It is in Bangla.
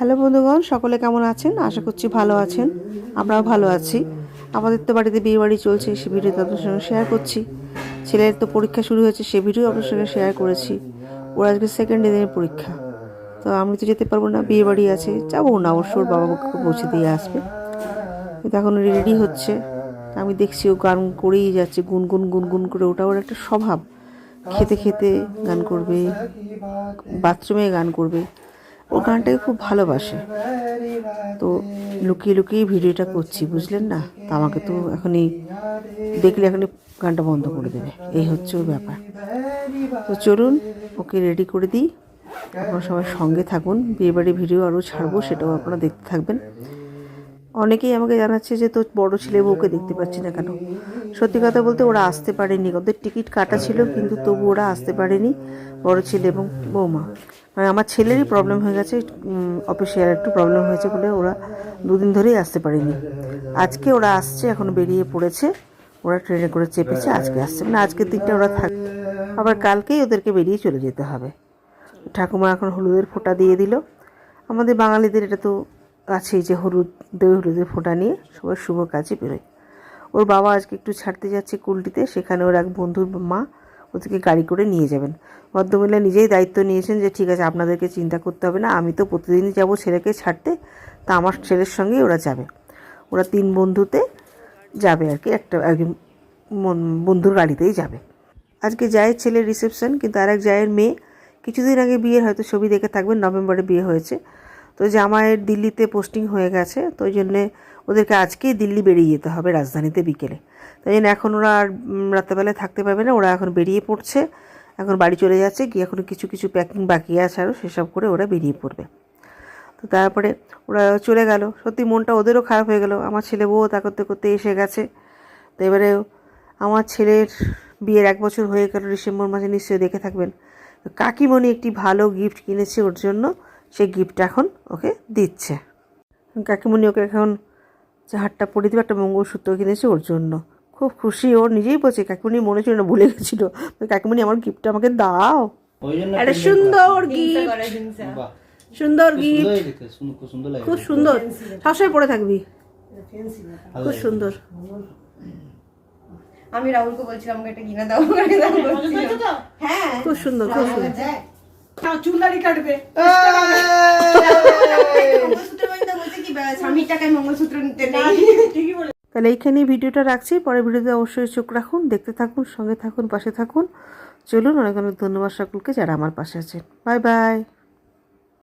হ্যালো বন্ধুগণ, সকলে কেমন আছেন? আশা করছি ভালো আছেন। আমরাও ভালো আছি। আমাদের তো বাড়িতে বিয়ে বাড়ি চলছে, সে ভিডিও আপনাদের সঙ্গে শেয়ার করছি। ছেলের তো পরীক্ষা শুরু হয়েছে, সে ভিডিও আপনাদের সঙ্গে শেয়ার করেছি। ওর আজকে সেকেন্ড দিনের পরীক্ষা, তো আমি তো যেতে পারবো না, বিয়ে বাড়ি আছে, যাবো না, অবশ্য ওর বাবা মাকে পৌঁছে দিয়ে আসবে। কিন্তু এখন রেডি হচ্ছে, আমি দেখছি ও গান করেই যাচ্ছে, গুনগুন গুনগুন করে। ওটা ওর একটা স্বভাব, খেতে খেতে গান করবে, বাথরুমে গান করবে। ও গানটাকে খুব ভালোবাসে। তো লুকিয়ে লুকিয়ে ভিডিওটা করছি, বুঝলেন না? তা আমাকে তো এখনই দেখলে এখনই গানটা বন্ধ করে দেবে, এই হচ্ছে ওর ব্যাপার। তো চলুন ওকে রেডি করে দিই। আপনারা সবাই সঙ্গে থাকুন, বিয়েবাড়ি ভিডিও আরও ছাড়বো, সেটাও আপনারা দেখতে থাকবেন। অনেকেই আমাকে জানাচ্ছে যে তোর বড় ছেলে বউকে দেখতে পাচ্ছি না কেন। সত্যি কথা বলতে ওরা আসতে পারেনি, ওদের টিকিট কাটা ছিল, কিন্তু তবু ওরা আসতে পারেনি, বড় ছেলে এবং বৌমা। মানে আমার ছেলেরই প্রবলেম হয়ে গেছে, অফিসিয়াল একটু প্রবলেম হয়েছে বলে ওরা দুদিন ধরেই আসতে পারেনি। আজকে ওরা আসছে, এখন বেরিয়ে পড়েছে, ওরা ট্রেনে করে চেপেছে, আজকে আসছে, মানে আজকের দিনটা ওরা থাকবে, আবার কালকেই ওদেরকে বেরিয়ে চলে যেতে হবে। ঠাকুমা এখন হলুদের ফোঁটা দিয়ে দিল। আমাদের বাঙালিদের এটা তো আছেই যে দই হলুদের ফোঁটা নিয়ে সবার শুভ কাজে বেরোয়। ওর বাবা আজকে একটু ছাড়তে যাচ্ছে কুলটিতে, সেখানে ওর এক বন্ধুর মা ওদেরকে গাড়ি করে নিয়ে যাবেন। ভদ্রমহিলা নিজেই দায়িত্ব নিয়েছেন যে ঠিক আছে, আপনাদেরকে চিন্তা করতে হবে না, আমি তো প্রতিদিনই যাব ছেলেকে ছাড়তে, তা আমার ছেলের সঙ্গেই ওরা যাবে। ওরা 3 বন্ধুতে যাবে আর কি, একটা একজন বন্ধুর গাড়িতেই যাবে। আজকে জায়ের ছেলের রিসেপশন, কিন্তু আরেক জায়ের মেয়ে কিছুদিন আগে বিয়ের, হয়তো ছবি দেখে থাকবেন, নভেম্বরে বিয়ে হয়েছে। তো জামাইয়ের দিল্লিতে পোস্টিং হয়ে গেছে, তো ওই জন্যে ওদেরকে আজকেই দিল্লি বেরিয়ে যেতে হবে রাজধানীতে বিকেলে। তাই জন্য এখন ওরা আর রাত্রেবেলায় থাকতে পারবে না, ওরা এখন বেরিয়ে পড়ছে, এখন বাড়ি চলে যাচ্ছে, গিয়ে এখন কিছু কিছু প্যাকিং বাকি আছে আরও, সেসব করে ওরা বেরিয়ে পড়বে। তো তারপরে ওরা চলে গেল, সত্যি মনটা ওদেরও খারাপ হয়ে গেল। আমার ছেলে বউ তা করতে করতে এসে গেছে। তো এবারে আমার ছেলের বিয়ের 1 বছর হয়ে গেল, ডিসেম্বর মাসে, নিশ্চয়ই দেখে থাকবেন। কাকিমণি একটি ভালো গিফট কিনেছে ওর জন্য, সেই গিফটটা এখন ওকে দিচ্ছে। কাকিমণি ওকে এখন হারটা পরিয়ে দেবে, একটা মঙ্গলসূত্র কিনেছে ওর জন্য, খুব খুশি। ও নিজেই বলছে কাকিমণি মনে ছিল না, ভুলে গেছিলো, কাকিমণি আমার গিফটটা আমাকে দাও, একটা সুন্দর গিফট, সুন্দর গিফট, খুব সুন্দর, সবসময় পরে থাকবি, খুব সুন্দর। আমি রাহুলকে বলছিলাম আমাকে একটা কিনে দাও, হ্যাঁ খুব সুন্দর, খুব সুন্দর। চুলদারি কাটবে, স্বামীর টাকায় মঙ্গলসূত্র নিতে নেই। তাহলে এইখানেই ভিডিওটা রাখছি, পরে ভিডিওতে অবশ্যই চোখ রাখুন, দেখতে থাকুন, সঙ্গে থাকুন, পাশে থাকুন। চলুন, অনেক অনেক ধন্যবাদ সকলকে যারা আমার পাশে আছেন। Bye bye.